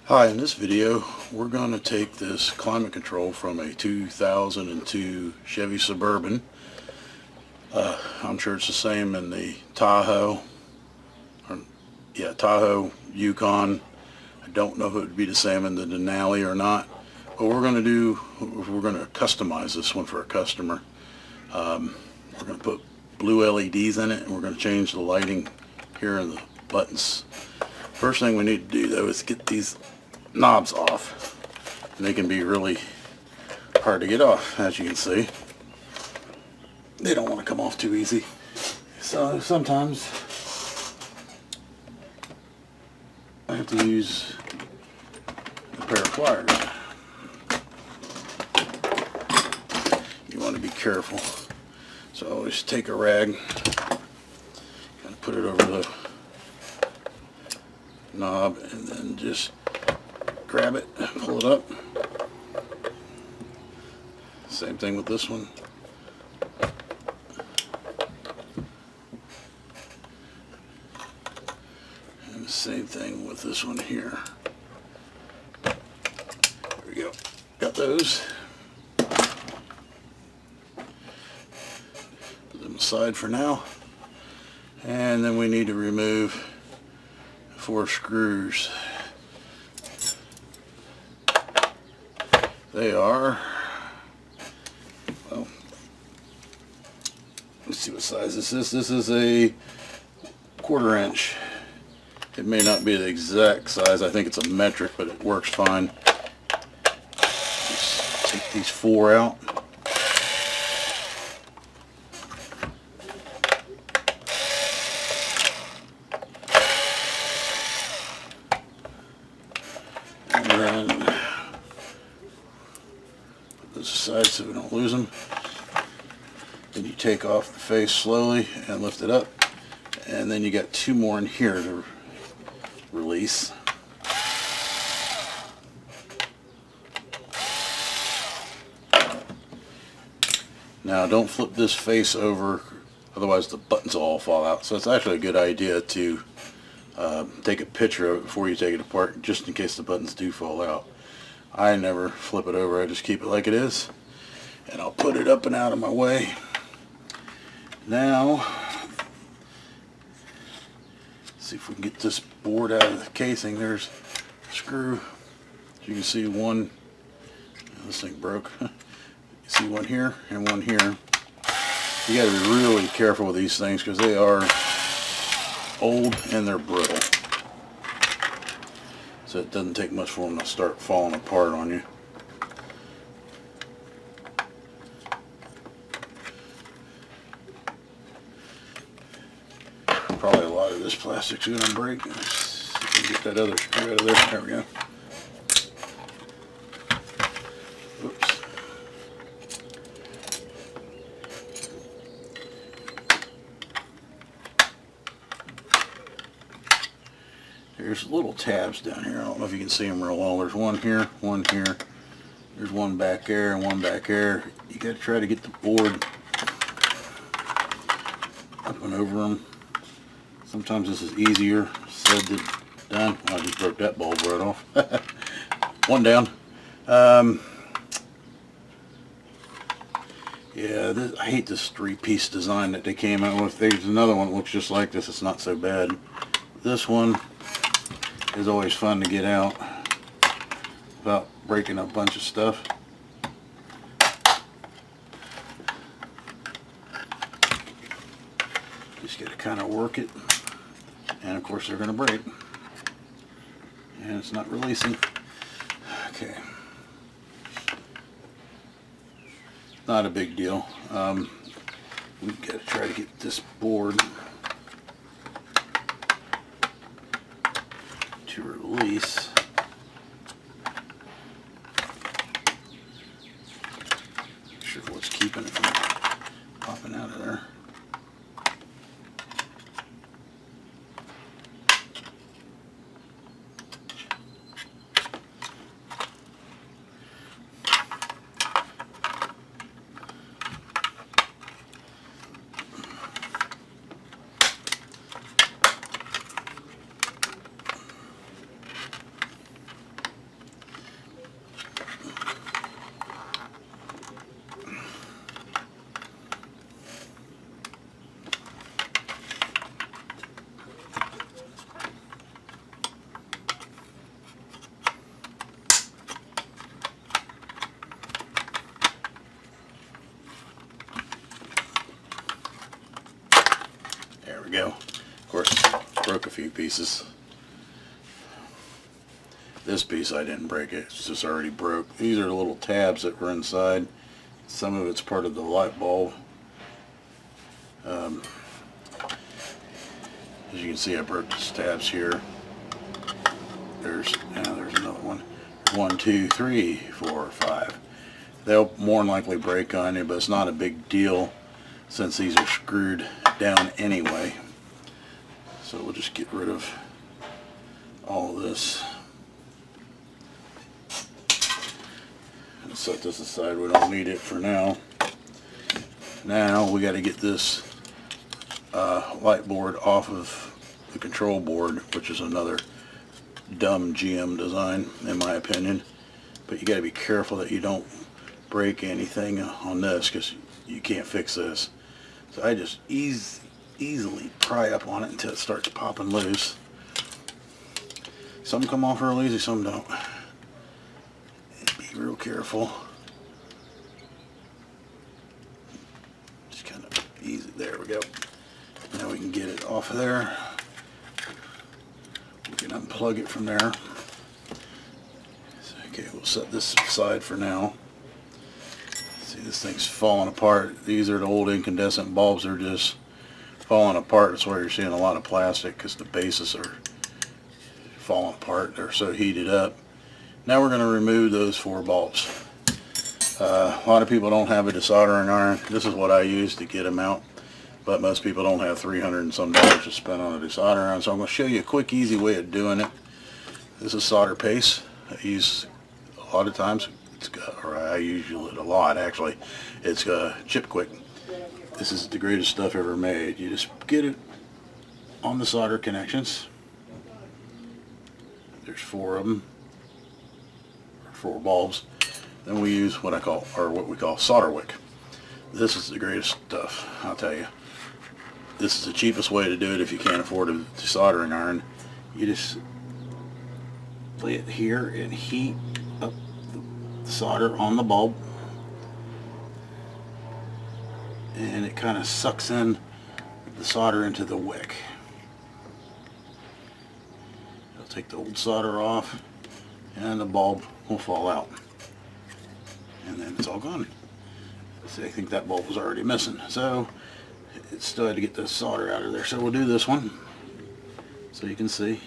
Hi, in this video we're going to take this climate control from a 2002 Chevy Suburban. I'm sure it's the same in the Tahoe, Tahoe, Yukon. I don't know if it would be the same in the Denali or not, but we're going to customize this one for a customer. We're going to put blue LEDs in it, and we're going to change the lighting here in the buttons. First thing we need to do though is get these knobs off. And they can be really hard to get off, as you can see. They don't want to come off too easy. So sometimes I have to use a pair of pliers. You want to be careful. So I always take a rag, kind of put it over the knob, and then just grab it, pull it up. Same thing with this one. And the same thing with this one here. There we go. Got those. Put them aside for now. And then we need to remove 4 screws. They are, well, let's see what size this is. This is a 1/4 inch. It may not be the exact size. I think it's a metric, but it works fine. Just take these 4 out. And then aside so we don't lose them. Then you take off the face slowly and lift it up, and then you got 2 more in here to release. Now don't flip this face over, otherwise the buttons will all fall out. So it's actually a good idea to take a picture of it before you take it apart, just in case the buttons do fall out. I never flip it over, I just keep it like it is. And I'll put it up and out of my way. Now, see if we can get this board out of the casing. There's a screw. As you can see, one, this thing broke. You see one here and one here. You got to be really careful with these things because they are old and they're brittle. So it doesn't take much for them to start falling apart on you. Probably a lot of this plastic's going to break. Let's see if we can get that other screw out of there. There we go. Oops. There's little tabs down here. I don't know if you can see them real well. There's one here, one here. There's one back there and one back there. You got to try to get the board up and over them. Sometimes this is easier said than done. I just broke that bulb right off. One down. Yeah, I hate this 3-piece design that they came out with. There's another one that looks just like this. It's not so bad. This one is always fun to get out without breaking a bunch of stuff. Just got to kind of work it, and of course they're going to break, and it's not releasing. Okay, not a big deal. We've got to try to get this board to release. Not sure what's keeping it from popping out of there. course, broke a few pieces. This piece I didn't break it, it's just already broke. These are the little tabs that were inside. Some of it's part of the light bulb. As you can see, I broke these tabs here. There's another one. 1, 2, 3, 4, 5. They'll more than likely break on you, but it's not a big deal since these are screwed down anyway. So we'll just get rid of all of this. Set this aside, we don't need it for now. Now we got to get this light board off of the control board, which is another dumb GM design in my opinion. But you got to be careful that you don't break anything on this, because you can't fix this. So I just easily pry up on it until it starts popping loose. Some come off real easy, some don't. Be real careful. Just kind of easy. There we go. Now we can get it off of there. We can unplug it from there. So, okay, we'll set this aside for now. See, this thing's falling apart. These are the old incandescent bulbs. They're just falling apart. That's why you're seeing a lot of plastic, because the bases are falling apart. They're so heated up. Now we're going to remove those 4 bulbs. A lot of people don't have a desoldering iron. This is what I use to get them out, but most people don't have $300 and some to spend on a desoldering iron. So I'm going to show you a quick, easy way of doing it. This is solder paste. I use a lot of times. I use it a lot actually. It's Chipquik. This is the greatest stuff ever made. You just get it on the solder connections. There's 4 of them. 4 bulbs. Then we use what we call solder wick. This is the greatest stuff, I'll tell you. This is the cheapest way to do it if you can't afford a desoldering iron. You just lay it here and heat up the solder on the bulb, and it kind of sucks in the solder into the wick. It'll take the old solder off and the bulb will fall out, and then it's all gone. See, I think that bulb was already missing, so it still had to get the solder out of there. So we'll do this one so you can see.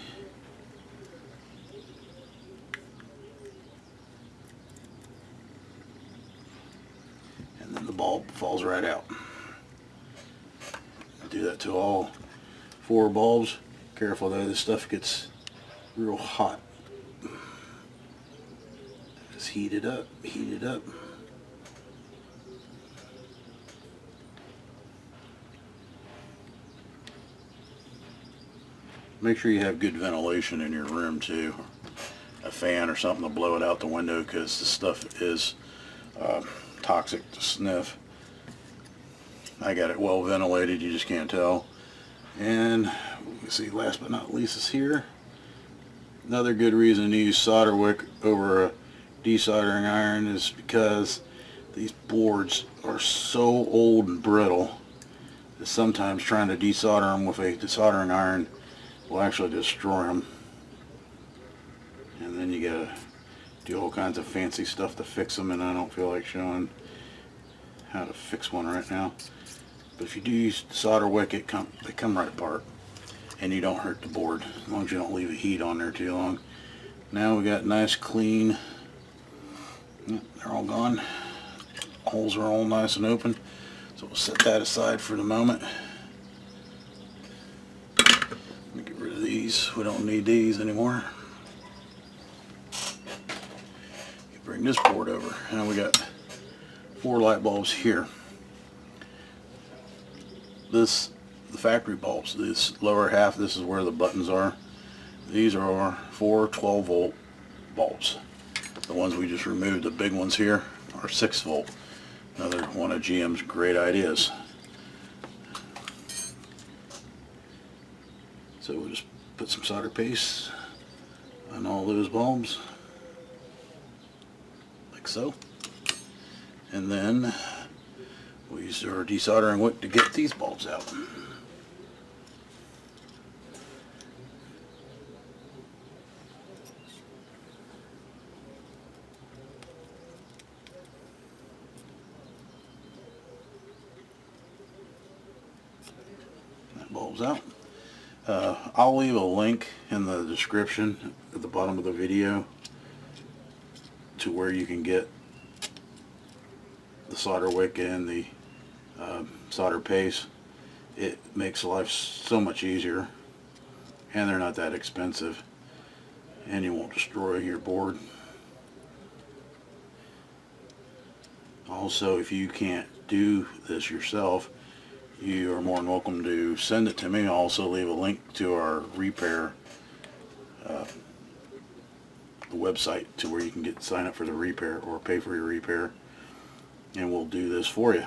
And then the bulb falls right out. I'll do that to all 4 bulbs. Careful though, this stuff gets real hot. Just heat it up, heat it up. Make sure you have good ventilation in your room too. A fan or something to blow it out the window, because this stuff is toxic to sniff. I got it well ventilated, you just can't tell. And you see, last but not least is here. Another good reason to use solder wick over a desoldering iron is because these boards are so old and brittle that sometimes trying to desolder them with a desoldering iron will actually destroy them. And then you gotta do all kinds of fancy stuff to fix them, and I don't feel like showing how to fix one right now. But if you do use solder wick, they come right apart, and you don't hurt the board as long as you don't leave the heat on there too long. Now we got nice clean. They're all gone. Holes are all nice and open. So we'll set that aside for the moment. Let me get rid of these. We don't need these anymore. Bring this board over. Now we got 4 light bulbs here. The factory bulbs, this lower half, this is where the buttons are. These are 4 12-volt bulbs. The ones we just removed, the big ones here, are 6-volt. Another one of GM's great ideas. So we'll just put some solder paste on all those bulbs, like so. And then we use our desoldering wick to get these bulbs out. bulbs out. I'll leave a link in the description at the bottom of the video to where you can get the solder wick and the solder paste. It makes life so much easier, and they're not that expensive, and you won't destroy your board. Also, if you can't do this yourself, you are more than welcome to send it to me. I'll also leave a link to our repair, the website, to where you can sign up for the repair or pay for your repair, and we'll do this for you.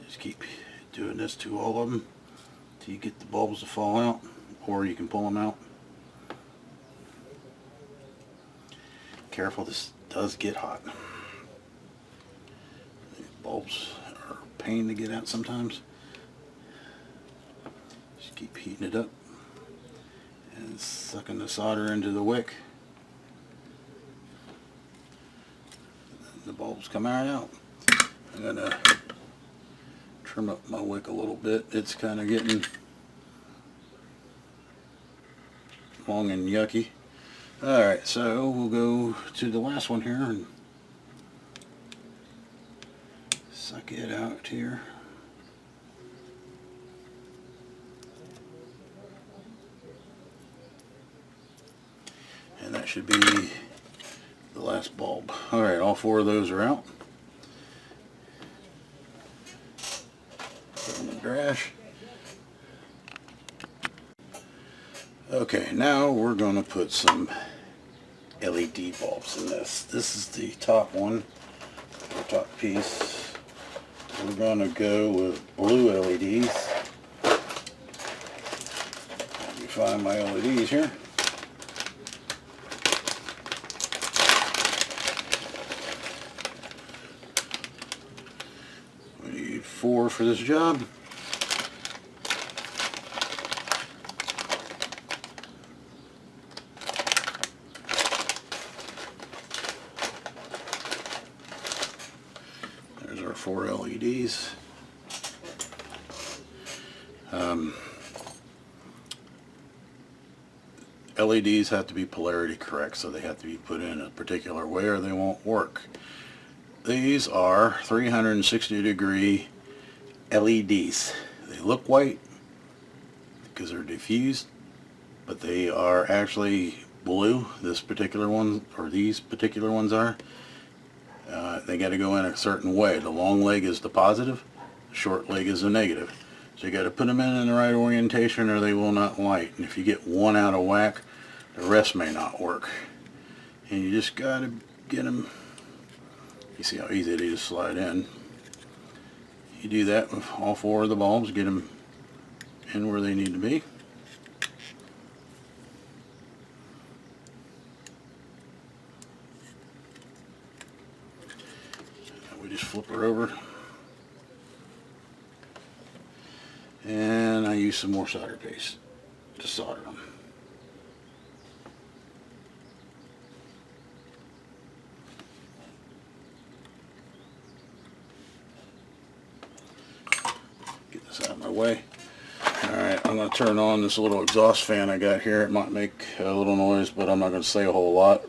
Just keep doing this to all of them till you get the bulbs to fall out, or you can pull them out. Careful, this does get hot. These bulbs are a pain to get out sometimes. Just keep heating it up and sucking the solder into the wick. The bulbs come out. I'm gonna trim up my wick a little bit. It's kind of getting long and yucky. Alright, so we'll go to the last one here and suck it out here. And that should be the last bulb. Alright, all four of those are out. Put them in the trash. Okay, now we're going to put some LED bulbs in this. This is the top one, the top piece. We're going to go with blue LEDs. Let me find my LEDs here. We need 4 for this job. There's our 4 LEDs. LEDs have to be polarity correct, so they have to be put in a particular way or they won't work. These are 360-degree LEDs. They look white because they're diffused, but they are actually blue. This particular one, or these particular ones are. They got to go in a certain way. The long leg is the positive, the short leg is the negative. So you got to put them in the right orientation or they will not light. And if you get one out of whack, the rest may not work. And you just got to get them. You see how easy it is to slide in. You do that with all 4 of the bulbs, get them in where they need to be. We just flip her over. And I use some more solder paste to solder them. Get this out of my way. Alright, I'm going to turn on this little exhaust fan I got here. It might make a little noise, but I'm not going to say a whole lot.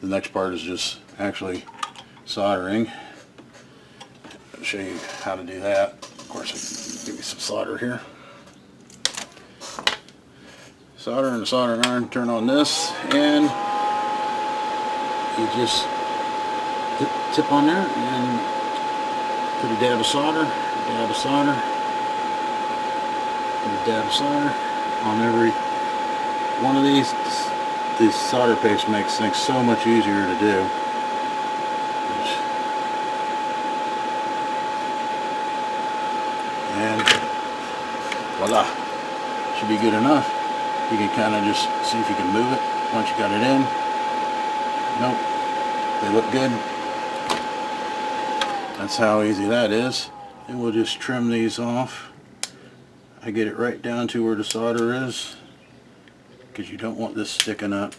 The next part is just actually soldering. I'll show you how to do that. Of course, give me some solder here. Solder and the soldering iron, turn on this, and you just tip on there and put a dab of solder, dab of solder, and a dab of solder on every one of these. This solder paste makes things so much easier to do. And voila, should be good enough. You can kind of just see if you can move it once you got it in. Nope, they look good. That's how easy that is. And we'll just trim these off. I get it right down to where the solder is, because you don't want this sticking up.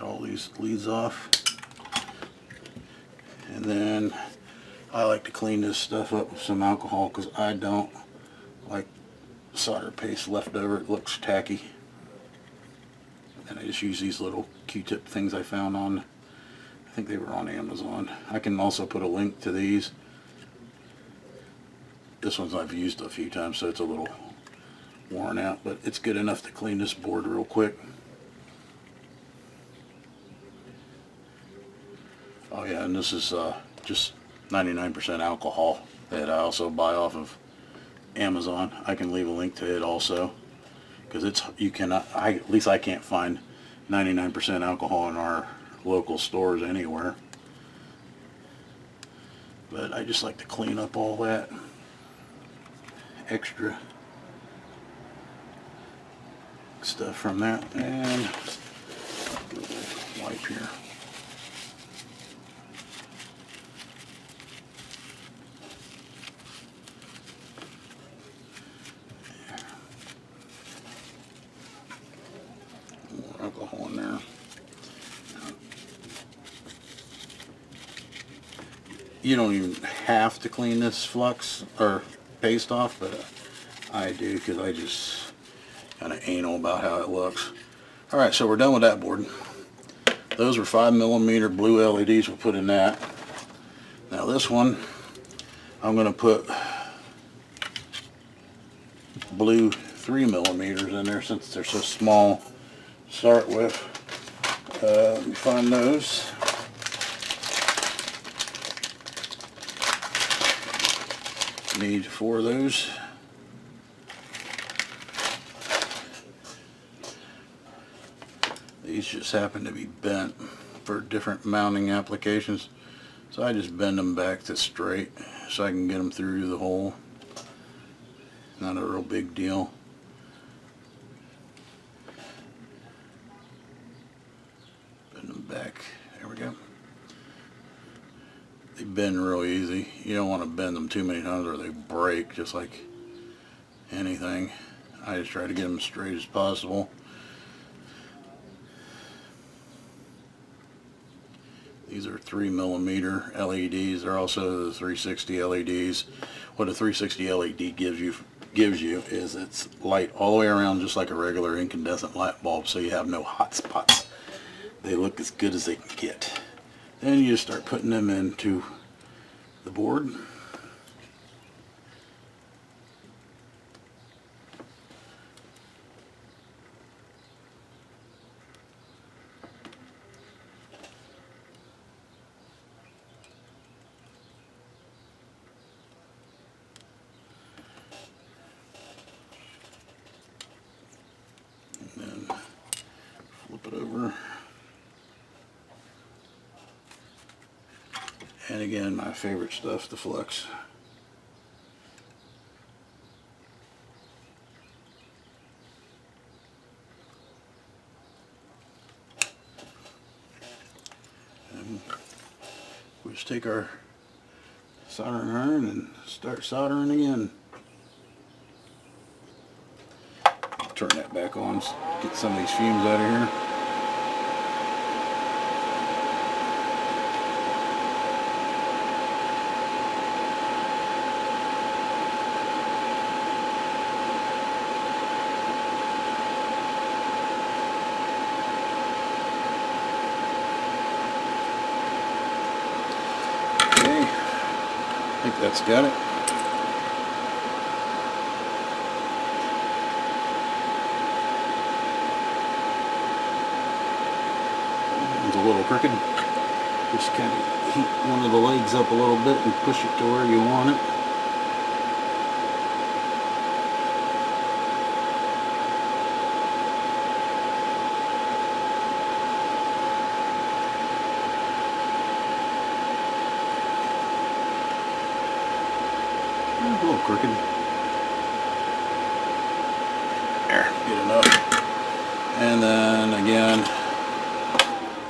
all these leads off. And then I like to clean this stuff up with some alcohol because I don't like solder paste left over. It looks tacky. And I just use these little Q-tip things I found on, I think they were on Amazon. I can also put a link to these. This one's I've used a few times, so it's a little worn out, but it's good enough to clean this board real quick. Oh yeah, and this is just 99% alcohol that I also buy off of Amazon. I can leave a link to it also, because it's, you cannot, at least I can't find 99% alcohol in our local stores anywhere. But I just like to clean up all that extra stuff from that, and get a little wipe here. More alcohol in there. You don't even have to clean this flux or paste off, but I do because I just kind of anal about how it looks. Alright, so we're done with that board. Those were 5mm blue LEDs we'll put in that. Now this one, I'm going to put blue 3mm in there since they're so small to start with. Let me find those. Need 4 of those. These just happen to be bent for different mounting applications, so I just bend them back to straight so I can get them through the hole. Not a real big deal. Bend them back. There we go. They bend real easy. You don't want to bend them too many times or they break, just like anything. I just try to get them as straight as possible. These are 3mm LEDs. They're also the 360 LEDs. What a 360 LED gives you is it's light all the way around, just like a regular incandescent light bulb, so you have no hot spots. They look as good as they can get. Then you just start putting them into the board. And then flip it over. And again, my favorite stuff, the flux. And we just take our soldering iron and start soldering again. Turn that back on, get some of these fumes out of here. I think that's got it. It's a little crooked. Just kind of heat one of the legs up a little bit and push it to where you want it. A little crooked. There, good enough. And then again,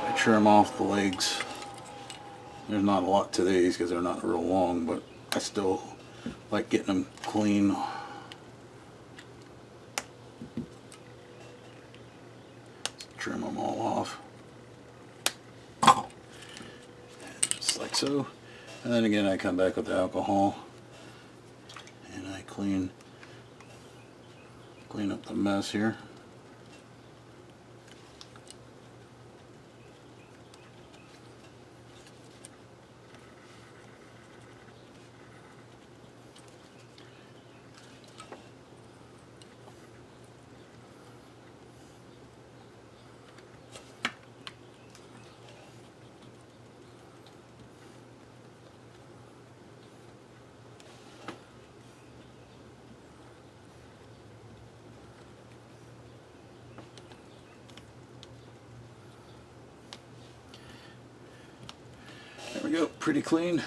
I trim off the legs. There's not a lot to these because they're not real long, but I still like getting them clean. Trim them all off. so. And then again I come back with the alcohol and I clean up the mess here. There we go, pretty clean.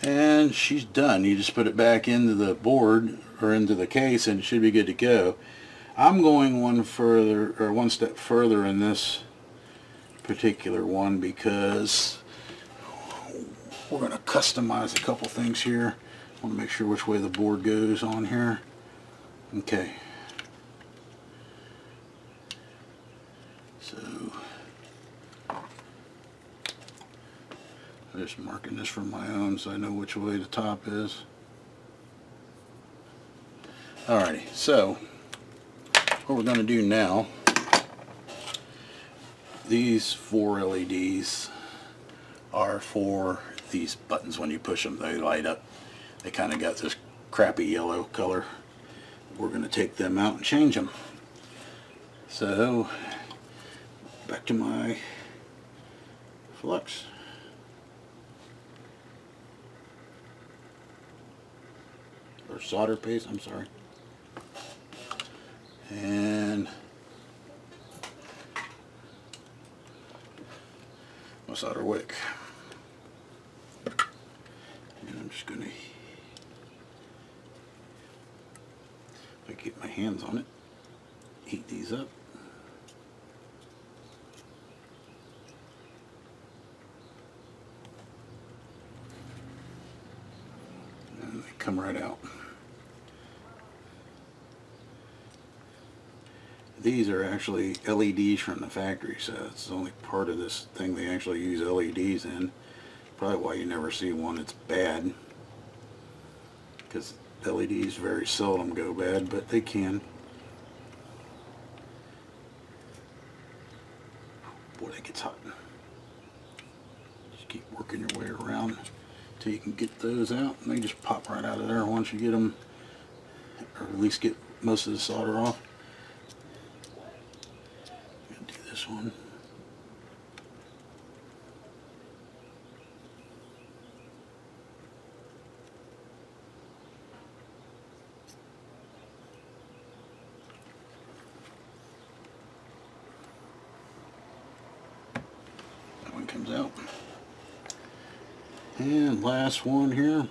And she's done. You just put it back into the board or into the case and it should be good to go. I'm going one step further in this particular one because we're going to customize a couple things here. I want to make sure which way the board goes on here. Okay. So I'm just marking this for my own so I know which way the top is. Alrighty, so what we're going to do now, these 4 LEDs are for these buttons. When you push them, they light up. They kind of got this crappy yellow color. We're going to take them out and change them. So back to my flux. Or solder paste, I'm sorry. And my solder wick. And I'm just going to, if I get my hands on it, heat these up. And they come right out. These are actually LEDs from the factory, so it's the only part of this thing they actually use LEDs in. Probably why you never see one that's bad, because LEDs very seldom go bad, but they can. Boy, that gets hot. Just keep working your way around until you can get those out, and they just pop right out of there once you get them, or at least get most of the solder off. This one. That one comes out. And last one here.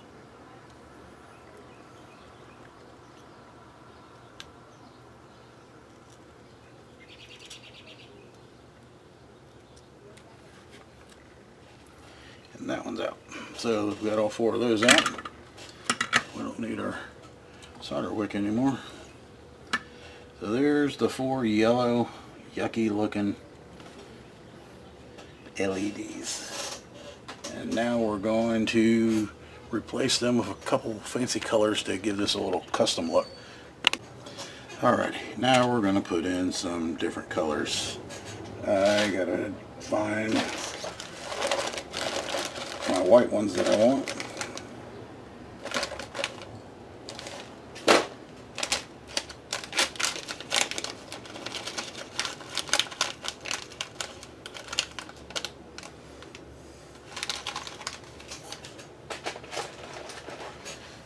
And that one's out. So we've got all 4 of those out. We don't need our solder wick anymore. So there's the 4 yellow, yucky looking LEDs. And now we're going to replace them with a couple fancy colors to give this a little custom look. Alrighty, now we're going to put in some different colors. I gotta find my white ones that I want.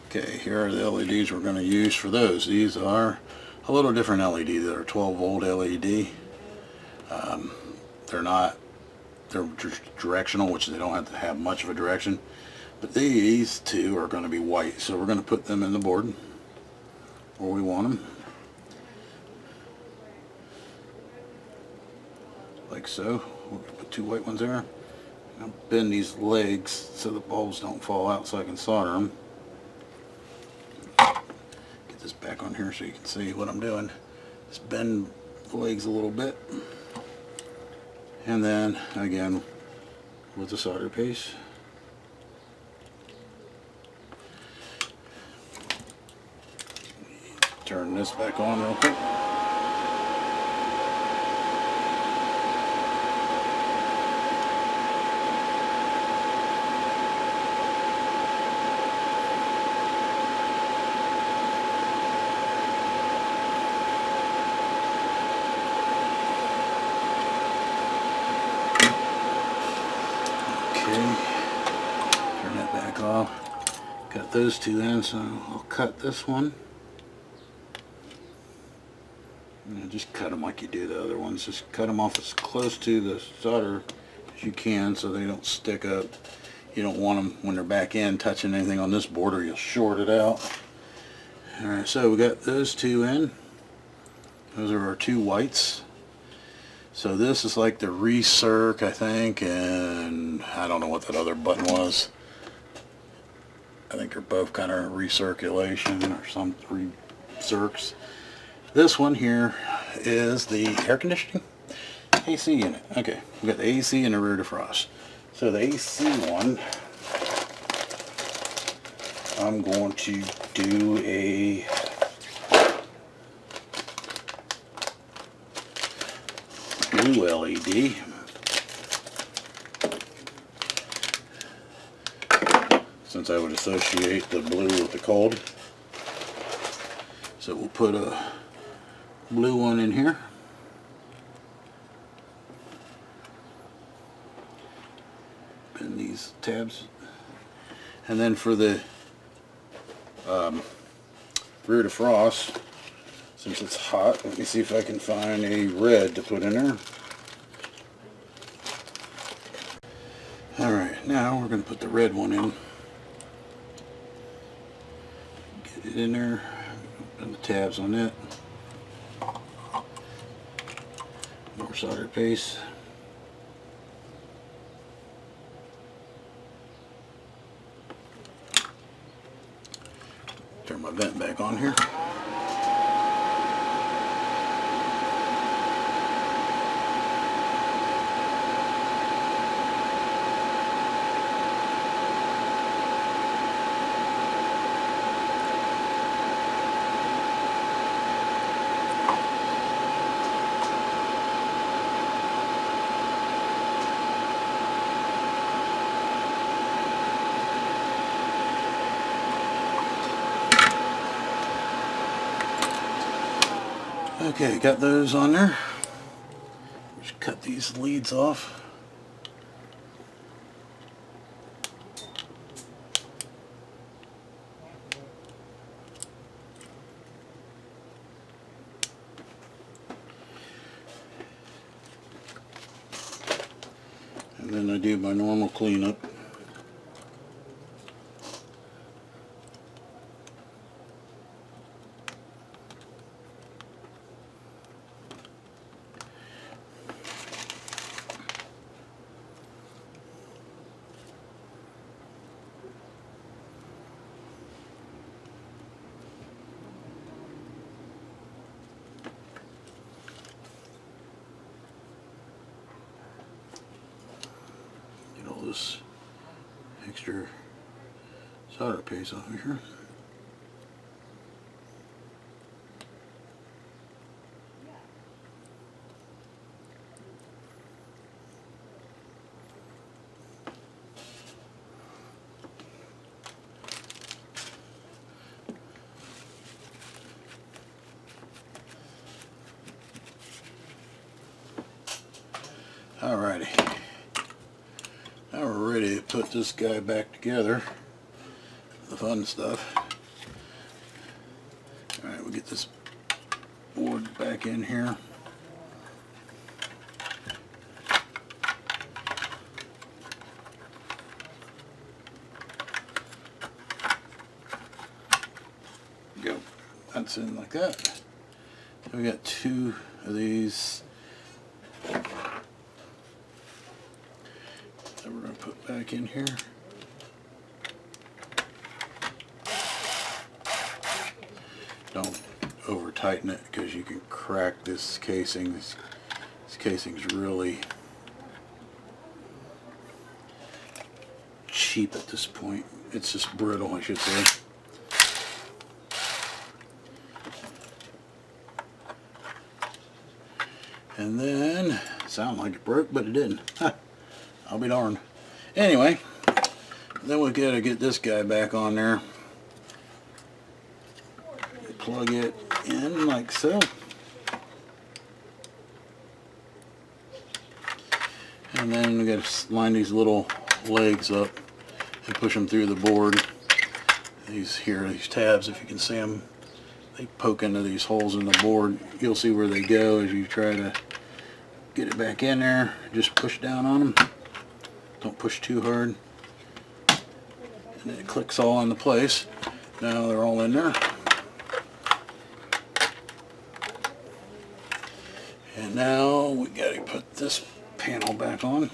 Okay, here are the LEDs we're going to use for those. These are a little different LED. They're 12 volt LED. They're directional, which they don't have to have much of a direction. But these 2 are going to be white, so we're going to put them in the board where we want them. Like so. We'll put 2 white ones there. I'll bend these legs so the bulbs don't fall out so I can solder them. Get this back on here so you can see what I'm doing. Just bend the legs a little bit. And then again with the solder paste, Turn this back on real quick. Okay, turn that back off. Got those two in, so I'll cut this one. And just cut them like you do the other ones. Just cut them off as close to the solder as you can so they don't stick up. You don't want them when they're back in touching anything on this border. You'll short it out. Alright, so we got those two in. Those are our two whites. So this is like the recirc, I think, and I don't know what that other button was. I think they're both kind of recirculation or some recircs. This one here is the air conditioning AC unit. Okay, we got the AC and the rear defrost. So the AC one, I'm going to do a blue LED. Since I would associate the blue with the cold. So we'll put a blue one in here. Pin these tabs. And then for the rear defrost, since it's hot, let me see if I can find a red to put in there. Alright, now we're going to put the red one in. Get it in there. Put the tabs on it. More solder paste. Turn my vent back on here. Okay, got those on there. Just cut these leads off. And then I do my normal cleanup. This extra solder paste off of here. Alrighty. Now we're ready to put this guy back together, the fun stuff. Alright, we'll get this board back in here. Go. That's in like that. So we got two of these. That we're going to put back in here. Don't over tighten it because you can crack this casing. This casing's really cheap at this point. It's just brittle, I should say. And then, sounded like it broke, but it didn't. I'll be darned. Anyway, then we gotta get this guy back on there. Plug it in like so. And then we gotta line these little legs up and push them through the board. These tabs, if you can see them, they poke into these holes in the board. You'll see where they go as you try to get it back in there. Just push down on them. Don't push too hard. And it clicks all into place. Now they're all in there. And now we gotta put this panel back on.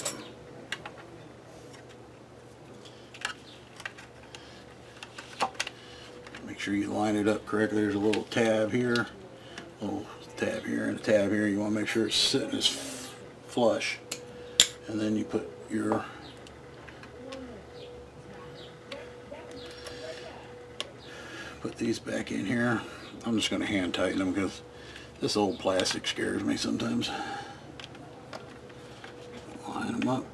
Make sure you line it up correctly. There's a little tab here, a little tab here, and a tab here. You want to make sure it's sitting as flush. And then you put these back in here. I'm just going to hand tighten them because this old plastic scares me sometimes. Line them up.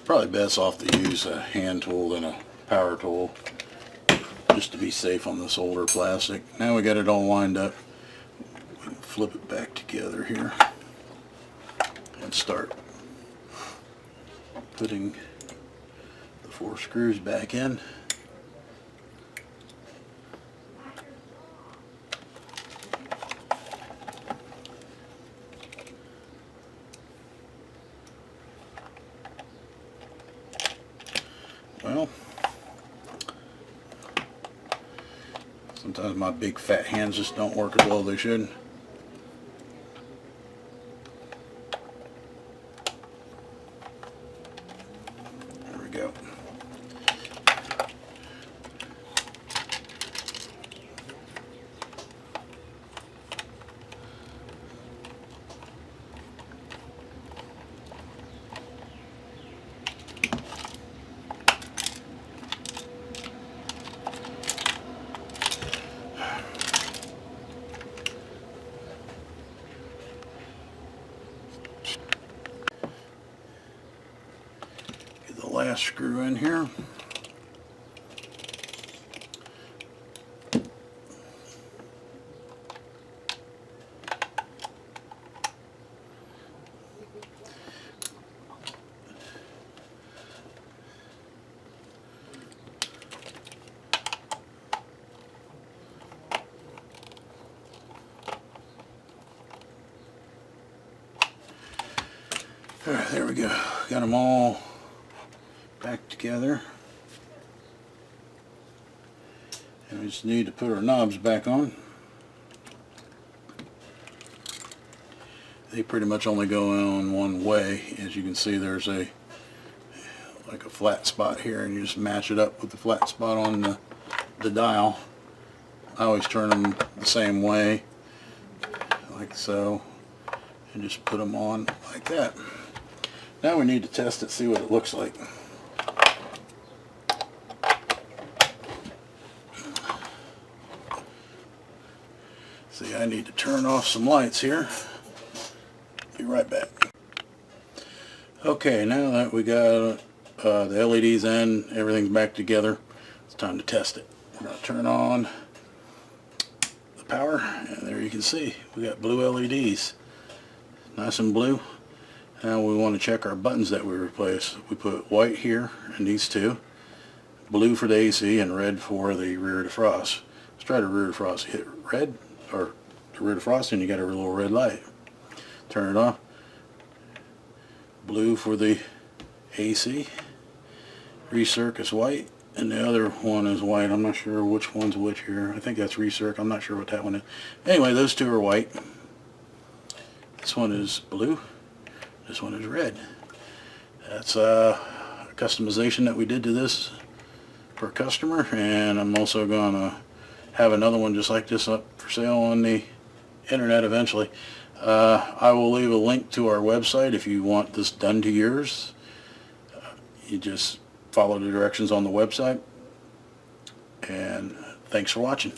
Probably best off to use a hand tool than a power tool, just to be safe on the solder plastic. Now we got it all lined up. We can flip it back together here and start putting the 4 screws back in. Well, sometimes my big fat hands just don't work as well as they should. There we go. Last screw in here. All right, there we go. Got them all back together, and we just need to put our knobs back on. They pretty much only go on one way. As you can see, there's like a flat spot here, and you just match it up with the flat spot on the dial. I always turn them the same way, like so, and just put them on like that. Now we need to test it, see what it looks like. See, I need to turn off some lights here. Be right back. Okay, now that we got the LEDs in, everything's back together, it's time to test it. We're going to turn on the power, and there you can see we got blue LEDs. Nice and blue. Now we want to check our buttons that we replaced. We put white here and these two, blue for the AC and red for the rear defrost. Let's try the rear defrost. Hit red, or the rear defrost, and you got a little red light. Turn it off. Blue for the AC. Recirc is white, and the other one is white. I'm not sure which one's which here. I think that's recirc. I'm not sure what that one is. Anyway, those two are white. This one is blue. This one is red. that's a customization that we did to this for a customer, and I'm also going to have another one just like this up for sale on the internet eventually. I will leave a link to our website if you want this done to yours. You just follow the directions on the website, and thanks for watching.